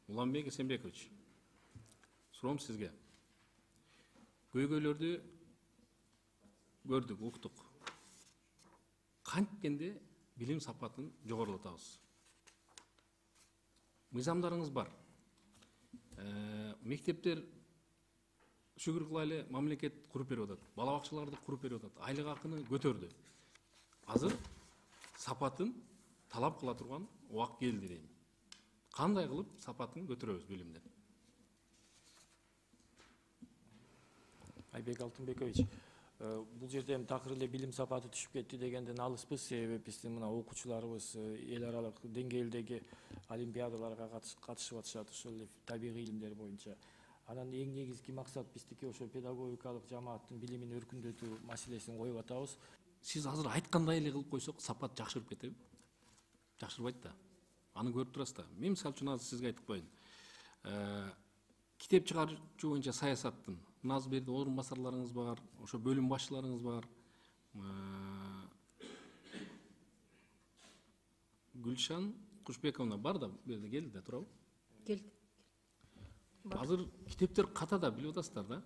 Уланбек Эсенбекович, суроом сизге. Көйгөйлөрдү көрдүк, уктук. Канткенде билим сапатын жогорулатабыз. Мыйзамдарыңыз бар. Мектептер шүгүр кылайлы мамлекет куруп берип атат. Бала бакчаларды куруп берип атат. Айлык акыны көтөрдү. Азыр сапатын талап кыла турган убак келди дейм. Кандай кылып сапатын көтөрөбүз билимден? Айбек Алтынбекович, бул жерде такыр эле билим сапаты түшүп кетти дегенден алыспыз, себеби биздин мына окуучуларыбыз эл аралык деңгээлдеги олимпиадаларга катышып атышат, ошол эле табигый илимдер боюнча. Анан эң негизги максат биздики ошо педагогикалык жамааттын билимин өркүндөтүү маселесин коюп атабыз. Сиз азыр айткандай эле кылып койсок, сапат жакшырып кетеби? Жакшырбайт да. Аны көрүп турасыз да. Мен мисалы үчүн азыр сизге айтып коеюн. Китеп чыгаруучу боюнча саясаттын мына берде орун басарларыңыз бар, ошо бөлүм башчыларыңыз бар. Гүлшан Кушбековна бар да, бу жерде келди да, туурабы? Келди. Азыр китептер ката да, билип атасыздар да.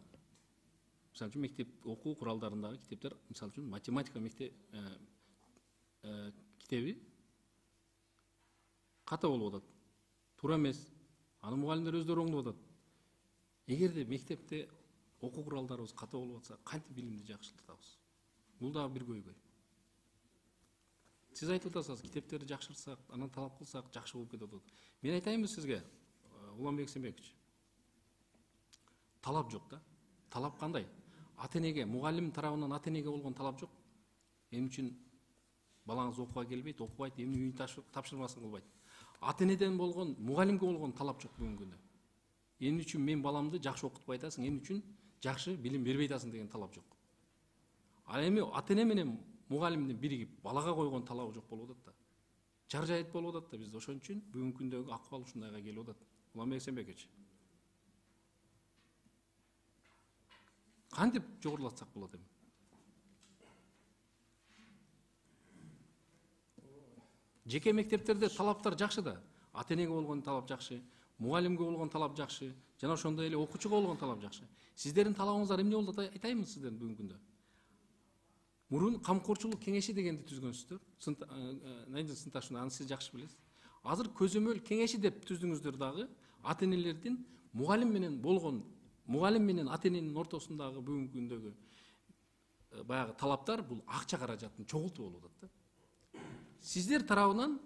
Мисалы үчүн мектеп окуу куралдарындагы китептер, мисалы үчүн математика китеби ката болуп атат. Туура эмес. Аны мугалимдер өздөрү оңдоп атат. Эгерде мектепте окуу куралдарыбыз ката болуп атса, кантип билимди жакшыртабыз? Бул дагы бир көйгөй. Сиз айтып атасыз, китептерди жакшыртсак, анан талап кылсак, жакшы болуп кетет атат. Мен айтайынбы сизге, Уланбек Эсенбекович? Талап жок да. Талап кандай? Ата-энеге, мугалим тарабынан ата-энеге болгон талап жок. Эмне үчүн балаңыз окууга келбейт, окубайт, эмне үйүн тапшырмасын кылбайт. Ата-энеден болгон, мугалимге болгон талап жок бүгүнкү күндө. Эмне үчүн мен баламды жакшы окутпай атасың, эмне үчүн жакшы билим бербей атасың деген талап жок. Ал эми ата-эне менен мугалимдин биригип балага койгон талабы жок болуп атат да. Жаржайыт болуп атат да бизде. Ошон үчүн бүгүнкү күндөгү акыбал ушундайга келип атат. Уланбек Эсенбекович. Кантип жогорулатсак болот эми? Жеке мектептерде талаптар жакшы да. Ата-энеге болгон талап жакшы, мугалимге болгон талап жакшы, жана ошондой эле окуучуга болгон талап жакшы. Сиздердин талабыңыздар эмне болду айтайынбы сиздердин бүгүнкү күндө? Мурун камкорчулук кеңеши дегенди түзгөнсүздөр. Сынташына, аны сиз жакшы билесиз. Азыр көзөмөл кеңеши деп түздүңүздөр дагы ата-энелердин мугалим менен ата-эненин ортосундагы бүгүнкү күндөгү баягы талаптар бул акча каражатын чогултуу болуп атат да. Сиздер тарабынан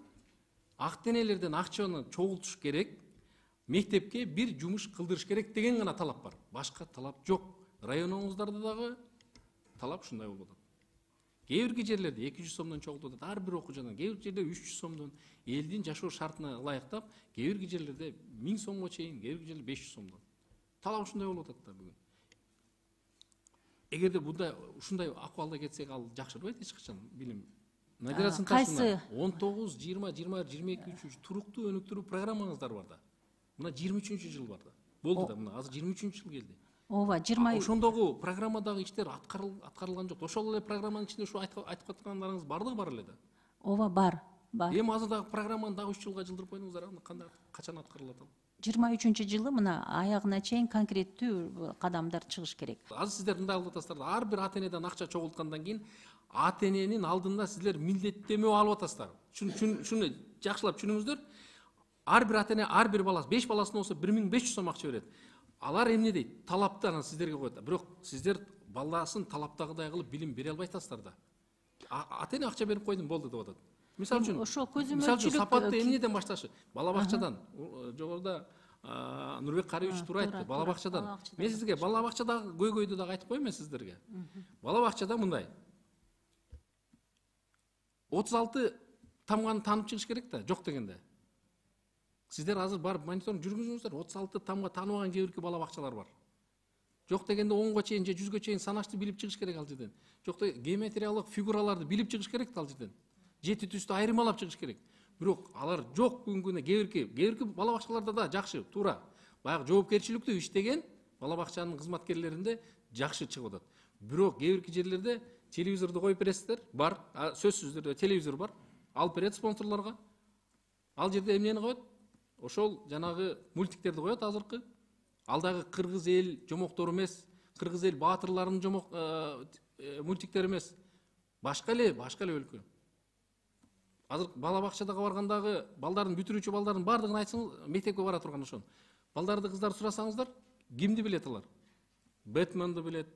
ата-энелерден акчаны чогултуш керек, мектепке бир жумуш кылдырыш керек деген гана талап бар. Башка талап жок. Районуңуздарда дагы талап ушундай болуп атат. Кээ бир жерлерде 200 сомдон чогултуп атат, ар бир окуучудан. Кээ бир жерде 300 сомдон элдин жашоо шартына ылайыктап, кээ бир жерлерде 1000 сомго чейин, кээ бир жерлерде 500 сомдон. Талап ушундай болуп атат да бүгүн. Эгерде ушундай акыбалда кетсек, ал жакшырбайт эч качан билим. Надира Сынташевна, 19, 20, 21, 22, 23 туруктуу өнүктүрүү программаңыздар бар да. Мына 23-жыл бар да. Болду да, мына азыр 23-жыл келди. Ооба, 20. Ошондогу программадагы иштер аткарылган жок. Ошол эле программанын ичинде ушу айтып аткандарыңыз бардыгы бар эле да. Ооба, бар. Эми азыр дагы программаны дагы 3 жылга жылдырып койдуңуздар, кандай качан аткарылат ал? 23-жылы мына аягына чейин конкреттүү кадамдар чыгыш керек. Азыр сиздер мындай кылып атасыздар да, ар бир ата-энеден акча чогулткандан кийин ата-эненин алдында сиздер милдеттенме алып атасыздар. Шуну жакшылап түшүнүңүздөр. Ар бир ата-эне, ар бир баласы, 5 баласына болсо 1500 сом акча берет. Алар эмне дейт? Талапты анан сиздерге коет. Бирок сиздер баласын талаптагыдай кылып билим бере албай атасыздар да. Ата-эне акча берип койдум болду деп атат. Мисалы үчүн, ошол көзөмөлчүлүк сапатты эмнеден башташы? Бала бакчадан. Жогоруда Нурбек Кариевич туура айтты, бала бакчадан. Мен сизге бала бакчадагы көйгөйдү дагы айтып коеюн мен сиздерге. Бала бакчада мындай. 36 тамганы таанып чыгыш керек да, жок дегенде. Сиздер азыр барып мониторинг жүргүзүңүздөр, 36 тамга тааныбаган кээ бир бала бакчалар бар. Жок дегенде 10га чейин же 100га чейин санашты билип чыгыш керек ал жерден. Жок дегенде геометриялык фигураларды билип чыгыш керек да ал жерден. Жети түстү айырмалап чыгыш керек. Бирок алар жок бүгүнкү күндө кээ бир бала бакчаларда да жакшы, туура. Баягы жоопкерчиликтүү иштеген бала бакчанын кызматкерлеринде жакшы чыгып атат. Бирок кээ бир жерлерде телевизорду коюп бересиздер, бар, сөзсүз түрдө телевизор бар. Алып берет спонсорлорго. Ал жерде эмнени коет? ошол жанагы мультиктерди коет азыркы. Алдагы кыргыз эл жомоктору эмес, кыргыз эл баатырларынын мультиктери эмес. Башка эле өлкө. Азыр бала бакчадага баргандагы балдардын бүтүрүүчү балдардын бардыгын айтсаңыз, мектепке бара турган ошон. Балдарды кыздар сурасаңыздар, кимди билет алар? Бэтменди билет,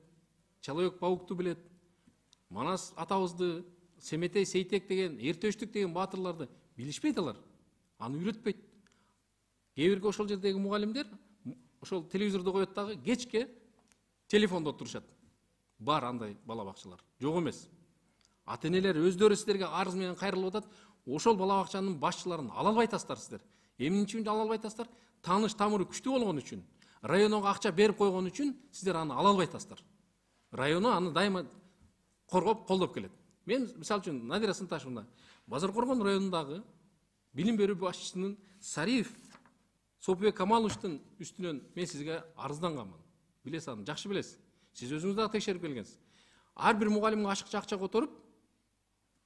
Человек-паукту билет, Манас атабызды, Семетей Сейтек деген, Эртөштүк деген баатырларды билишпейт алар. Аны үйрөтпейт. Кээ бирге ошол жердеги мугалимдер ошол телевизорду коет дагы кечке телефондо отурушат. Бар андай бала бакчалар. Жок эмес. Ата-энелер өздөрү сиздерге арыз менен кайрылып атат. Ошол бала бакчанын башчыларын ала албай атасыздар сиздер. Эмне үчүн ала албай атасыздар? Тааныш тамыры күчтүү болгон үчүн. Районго акча берип койгон үчүн сиздер аны ала албай атасыздар. Району аны дайыма коргоп, колдоп келет. Мен мисалы үчүн Надира Сынташевна Базар Коргон районундагы билим берүү башчысынын Сариев Сопбек Камаловичтин үстүнөн мен сизге арызданганмын. Билесиз аны, жакшы билесиз. Сиз өзүңүз дагы текшерип келгенсиз. Ар бир мугалимге ашыкча акча которуп,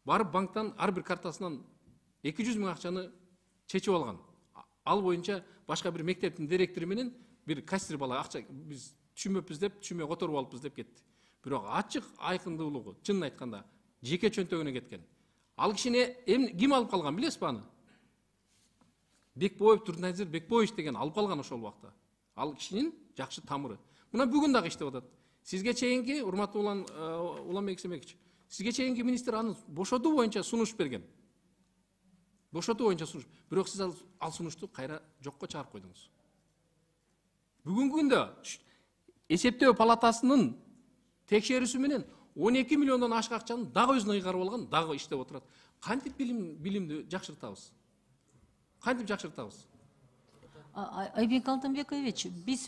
барып банктан ар бир картасынан 200 000 акчаны чечип алган. Ал боюнча башка бир мектептин директору менен бир кассир бала акча биз түшүнбөппүз деп, түшүнбөй которуп алыппыз деп кетти. Бирок ачык айкындуулугу, чынын айтканда, жеке чөнтөгүнө кеткен. Ал кишини ким алып калган билесизби аны? Бекбоев Турназир Бекбоевич деген алып калган ошол убакта. Ал кишинин жакшы тамыры. Мына бүгүн дагы иштеп атат. Сизге чейинки урматтуу Уланбек Семекович, сизге чейинки министр аны бошотуу боюнча сунуш берген. Бошотуу боюнча сунуш. Бирок сиз ал сунушту кайра жокко чыгарып койдуңуз. Бүгүнкү күндө эсептөө палатасынын текшерүүсү менен 12 миллиондон ашык акчаны дагы өзүнө ыйгарып алган, дагы иштеп отурат. Кантип билимди жакшыртабыз? Кантип жакшыртабыз? Айбек Алтынбекович, биз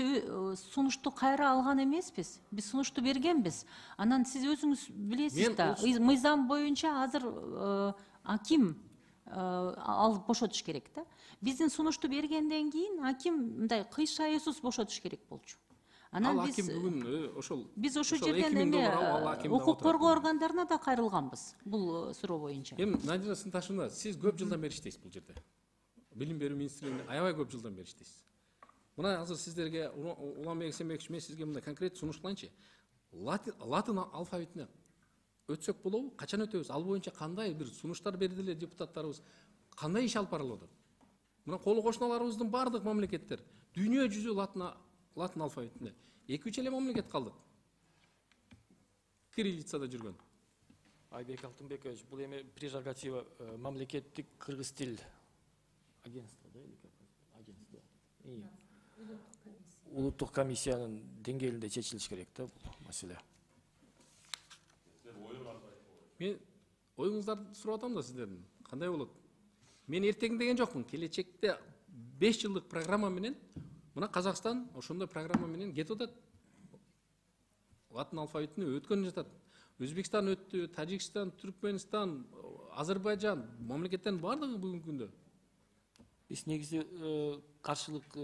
сунушту кайра алган эмеспиз. Биз сунушту бергенбиз. Анан сиз өзүңүз билесиз да, мыйзам боюнча азыр аким алып бошотуш керек да. Биздин сунушту бергенден кийин аким мындай кыйшайуусуз бошотуш керек болчу. Анан биз бүгүн ошол биз ошол жерден эме укук коргоо органдарына да кайрылганбыз бул суроо боюнча. Эми Надира Сынташевна, сиз көп жылдан бери иштейсиз бул жерде. Билим берүү министрлигинде аябай көп жылдан бери иштейсиз. Мына азыр сиздерге Уланбек Семекович, мен сизге мындай конкрет сунуш кылайынчы. Латын алфавитине өтсөк болобу? Качан өтөбүз? Ал боюнча кандай бир сунуштар берди эле депутаттарыбыз? Кандай иш алып барылып атат? Мына кол кошуналарыбыздын бардык мамлекеттер дүйнө жүзү латын алфавитине. 2-3 эле мамлекет калдык. Кириллицада жүргөн. Айбек Алтынбекович, бул эми прерогатива мамлекеттик кыргыз тил агентство, да, или как? Агентство. Улуттук комиссиянын деңгээлинде чечилиш керек да бул маселе. Мен оюңуздарды сурап атам да сиздердин. Кандай болот? Мен эртең деген жокмун. Келечекте 5 жылдык программа менен мына Казакстан ошондой программа менен кетип атат. Латын алфавитине өткөн жатат. Өзбекстан өттү, Тажикстан, Түркменстан, Азербайжан мамлекеттердин бардыгы бүгүнкү күндө. Биз негизи каршылык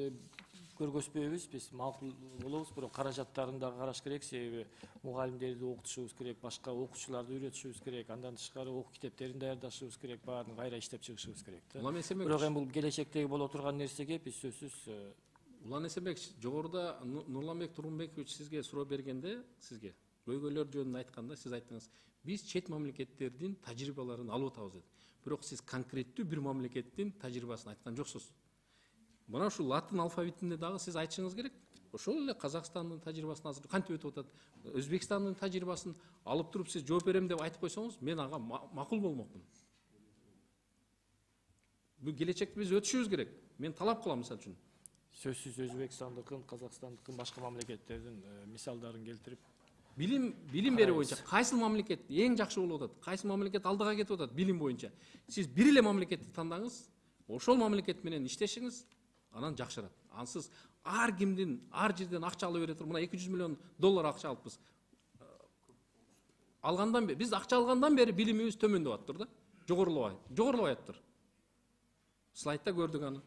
көргөзбөйбүз, биз макул болобуз, бирок каражаттарын да караш керек, себеби мугалимдерди окутушубуз керек, башка окуучуларды үйрөтүшүбүз керек, андан тышкары окуу китептерин даярдашыбыз керек, баарын кайра иштеп чыгышыбыз керек да. Бирок эми бул келечектеги боло турган нерсеге биз сөзсүз Улан Эсенбекович, жогоруда Нурланбек Тургунбекович сизге суроо бергенде, сизге көйгөйлөр жөнүндө айтканда сиз айттыңыз, биз чет мамлекеттердин тажрыйбаларын алып атабыз деп. Бирок сиз конкреттүү бир мамлекеттин тажрыйбасын айткан жоксуз. Мына ушул латын алфавитинде дагы сиз айтышыңыз керек. Ошол эле Казакстандын тажрыйбасын азыр кантип өтүп атат, Өзбекстандын тажрыйбасын алып туруп сиз жооп берем деп айтып койсоңуз, мен ага макул болмокмун. Бул келечекте биз өтүшүбүз керек. Мен талап кылам мисалы үчүн. Сөзсүз Өзбекстандыкын, Казакстандыкын, башка мамлекеттердин мисалдарын келтирип, билим берүү боюнча кайсы мамлекет эң жакшы болуп атат, кайсы мамлекет алдыга кетип атат билим боюнча. Сиз бир эле мамлекетти тандаңыз, ошол мамлекет менен иштешиңиз, анан жакшырат. Ансыз ар кимдин ар жерден акча алып бере туруп, мына 200 миллион доллар акча алыппыз. Алгандан бери, биз акча алгандан бери билимибиз төмөндөп аттыр да. Жогорулабай аттыр. Слайдта көрдүк аны.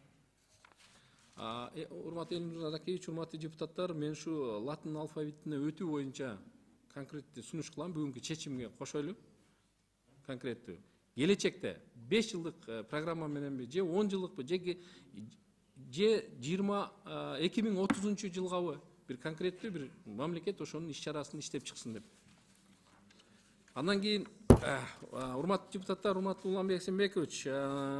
Урматтуу Элимжан Аракеевич, урматтуу депутаттар, мен ушу латын алфавитине өтүү боюнча конкреттүү сунуш кылам, бүгүнкү чечимге кошойлу. Конкреттүү. Келечекте 5 жылдык программа мененби, же 10 жылдыкпы, же же 2030 жылгабы бир конкреттүү бир мамлекет ошонун иш чарасын иштеп чыксын деп. Андан кийин урматтуу депутаттар, урматтуу Уланбек Сембекович,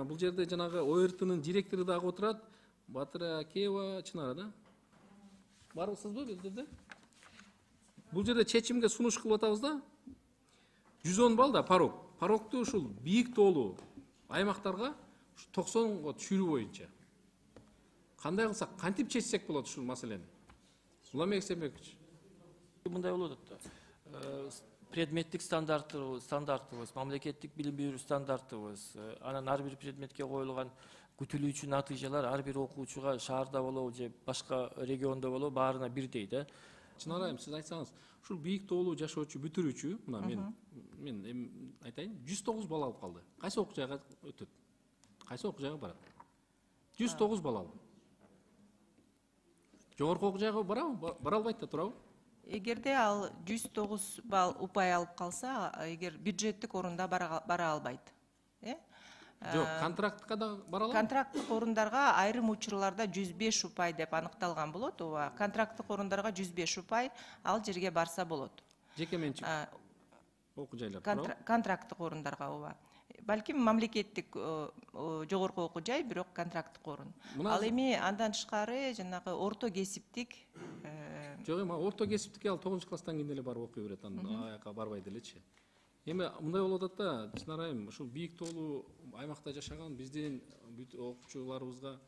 бул жерде жанагы ОРТнын директору дагы отурат. Батыра Кеева Чынара да? Барбысызбы бул жерде? Бул жерде чечимге сунуш кылып атабыз да. 110 балл да порог. Порогту ушул бийик тоолуу аймактарга 90го түшүрүү боюнча. Кандай кылсак, кантип чечсек болот ушул маселени? Уланбек Сембекович. Мындай болот да. Предметтик стандартыбыз, мамлекеттик билим берүү стандартыбыз, анан ар бир предметке коюлган күтүлүүчү натыйжалар ар бир окуучуга шаарда болобу же башка региондо болобу баарына бирдей да. Чынара айым, сиз айтсаңыз, ушул бийик тоолуу жашоочу бүтүрүүчү, мына мен айтайын, 109 балл алып калды. Кайсы окуу жайга өтөт? Кайсы окуу жайга барат? 109 балл алды. Жогорку окуу жайга бара албайт да турабы? Эгерде ал 109 балл упай алып калса, эгер бюджеттик орунда бара албайт. Жок, контрактка да бара алат. Контракттык орундарга айрым учурларда 105 упай деп аныкталган болот. Ооба, контракттык орундарга 105 упай ал жерге барса болот. Жеке менчик окуу жайлар. Контракттык орундарга ооба. Балким мамлекеттик жогорку окуу жай, бирок контракттык орун. Ал эми андан тышкары жанагы орто кесиптик Жок, эми орто кесиптикке ал 9 класстан кийин эле барып окуй берет, анан аяка барбай делечи. Эми мындай болуп атат да, Чынар айым, ушул бийик тоолуу аймакта жашаган биздин окуучуларыбызга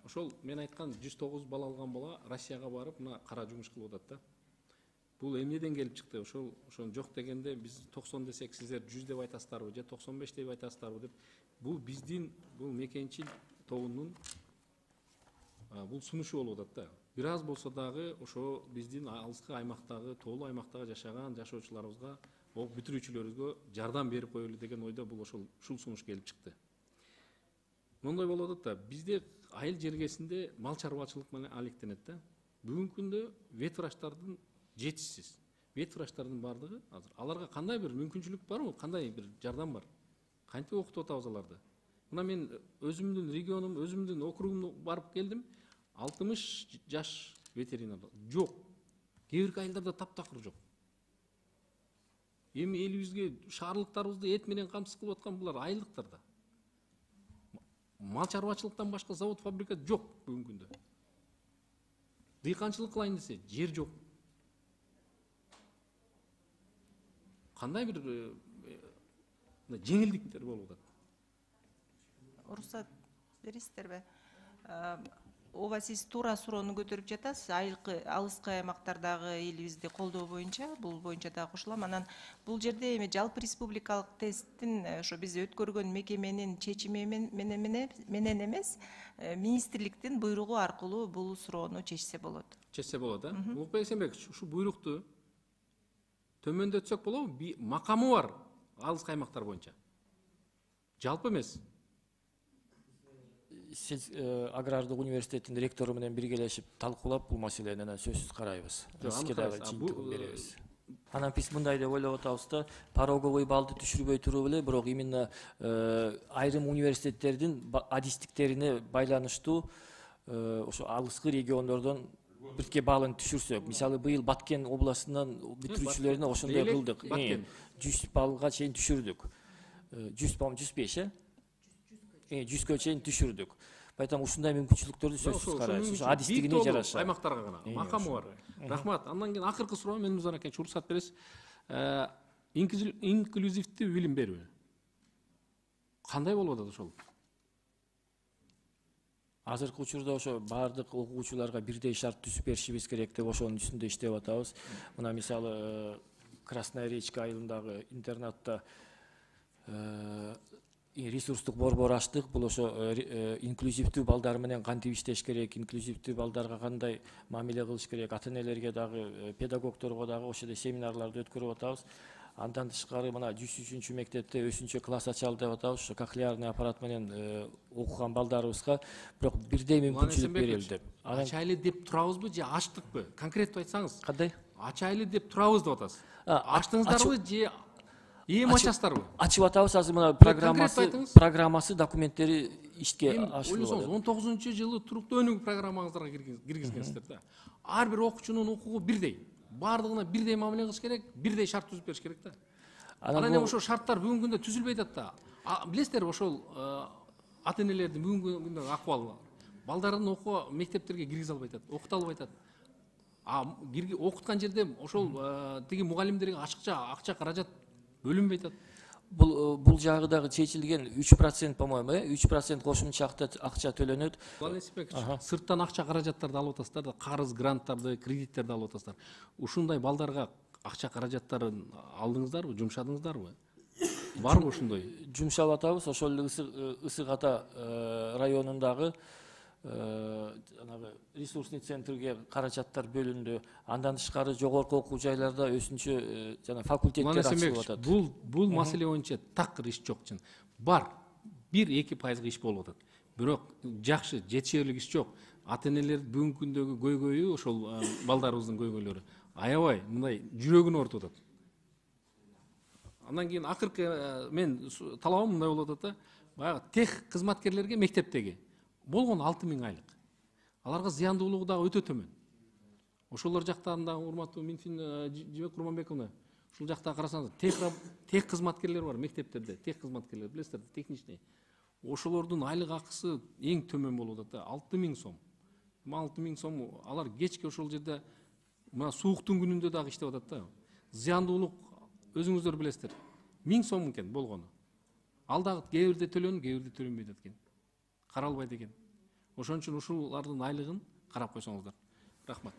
ошол мен айткан 109 балл алган бала Россияга барып, мына кара жумуш кылып атат да. Бул эмнеден келип чыкты? Ошол жок дегенде биз 90 десек, сиздер 100 деп айтасыздарбы же 95 деп айтасыздарбы деп. Бул биздин бул мекенчил тобунун бул сунушу болуп атат да. Бир аз болсо дагы ошо биздин алыскы аймактагы, тоолуу аймактагы жашаган жашоочуларыбызга, бүтүрүүчүлөрүбүзгө жардам берип коелу деген ойдо бул ушул сунуш келип чыкты. Мондой болуп атат да, бизде айыл жергесинде мал чарбачылык менен алектенет да. Бүгүнкү күндө ветврачтардын жетишсиз. Ветврачтардын бардыгы азыр аларга кандай бир мүмкүнчүлүк барбы? Кандай бир жардам бар? Кантип окутуп атабыз аларды? Мына мен өзүмдүн регионум, өзүмдүн округумду барып келдим. 60 жаш ветеринар жок. Кээ бир айылдарда таптакыр жок. Эми элибизге шаарлыктарыбызды эт менен камсыз кылып аткан булар айылдыктарда. Мал чарбачылыктан башка завод, фабрика жок бүгүнкү күндө. Дыйканчылык кылайын десе, жер жок. Кандай бир жеңилдиктер болуп атат? уруксат бересиздерби? Ооба, сиз туура суроону көтөрүп жатасыз. Алыскы аймактардагы элибизди колдоо боюнча, бул боюнча да кошулам. Анан бул жерде эми жалпы республикалык тесттин ошо биз өткөргөн мекеменин чечими менен эмес, министрликтин буйругу аркылуу бул суроону чечсе болот. Чечсе болот, Улукбек Сембекович, ушу буйрукту төмөндөтсөк болобу? Макамы бар алыскы аймактар боюнча. Жалпы эмес. Сиз агрардык университеттин ректору менен биргелешип талкуулап бул маселени анан сөзсүз карайбыз. Сизге дагы чыйынтыгын беребиз. Анан биз мындай деп ойлоп атабыз да, пороговый баллды түшүрбөй туруп эле, бирок именно айрым университеттердин адистиктерине байланыштуу ошо алыскы региондордон бирке баллын түшүрсөк, мисалы быйыл Баткен областынан бүтүрүүчүлөрүнө ошондой кылдык. 100 баллга чейин түшүрдүк. 100 балл 105, 100гө чейин түшүрдүк. Поэтому ушундай мүмкүнчүлүктөрдү сөзсүз карайбыз. Ошо адистигине жараша. Аймактарга гана. Макамы бар. Рахмат. Андан кийин акыркы суроо менин Музан аке, уруксат бересиз. Инклюзивдүү билим берүү. Кандай болуп атат ошол? Азыркы учурда ошо баардык окуучуларга бирдей шарт түзүп беришибиз керек деп ошонун үстүндө иштеп атабыз. Мына мисалы Красная Речка айылындагы интернатта ресурстук борбор аштык. Бул ошо инклюзивдүү балдар менен кантип иштеш керек, инклюзивдүү балдарга кандай мамиле кылыш керек, ата-энелерге дагы, педагогдорго дагы ошондой семинарларды өткөрүп атабыз. Андан тышкары мына 103 мектепте өсүнчө класс ачалы деп атабыз. Ошо кохлеарный аппарат менен окуган балдарыбызга бирок бирдей мүмкүнчүлүк берилди. Ачайлы деп турабызбы же ачтыкпы? Конкреттүү айтсаңыз. Кандай? Ачайлы деп турабыз деп атасыз. Ачтыңыздарбы же Эми ачасыздарбы? Ачып атабыз азыр мына конкретно айтыңыз. программасы документтери ишке ашырылып Ойлосоңуз, атат. 19-жылы туруктуу өнүгүү программаңыздарга киргизгенсиздер да. Ар бир окуучунун укугу бирдей. Бардыгына бирдей мамиле кылыш керек, бирдей шарт түзүп бериш керек да. Анан эми ошол шарттар бүгүнкү күндө түзүлбөй атат да. Билесиздерби ошол ата энелердин бүгүнкү күндөгү акыбалы? Балдарын окууга мектептерге киргизе албай атат, окута албай атат. Окуткан жерде ошол тиги мугалимдерге акча каражат бөлүнбөй атат. Бул жагы дагы чечилген 3%, по-моему, 3% кошумча акча төлөнөт. Главный инспектор, сырттан акча каражаттарды алып атасыздар да, карыз, гранттарды, кредиттерди алып атасыздар. Ушундай балдарга акча каражаттарын алдыңыздарбы, жумшадыңыздарбы? Барбы ушундай? Жумшап атабыз, ошол эле Ысык Ата районундагы жанагы ресурсный центрге каражаттар бөлүндү. Андан тышкары жогорку окуу жайларда өсүнчө жана факультеттер ачылып атат. Бул маселе боюнча такыр иш жок чын. Бар, 1-2% иш болуп атат. Бирок жакшы, жетишерлик иш жок. Ата энелер бүгүнкү күндөгү көйгөйү ошол балдарыбыздын көйгөйлөрү. Аябай мындай жүрөгүн оорутуп атат. Андан кийин акыркы мен талабым мындай болуп атат да, баягы тех кызматкерлерге мектептеги болгон 6000 айлык. Аларга зыяндуулугу дагы өтө төмөн. Ошолор жактан дагы урматтуу Минфин Жибек Курманбековна, ушул жакта карасаңыз, тех кызматкерлер бар мектептерде, тех кызматкерлер, билесиздер, техничный. Ошолордун айлык акысы эң төмөн болуп атат да, 6000 сом. 6000 сом алар кечке ошол жерде мына сууктун күнүндө дагы иштеп атат да. Зыяндуулук өзүңүздөр билесиздер. 1000 сом экен болгону. Ал дагы кээ бирде төлөнүп, кээ бирде төлөнбөйт экен. Каралбайт экен. Ошон үчүн ушулардын айлыгын карап койсоңуздар. Рахмат.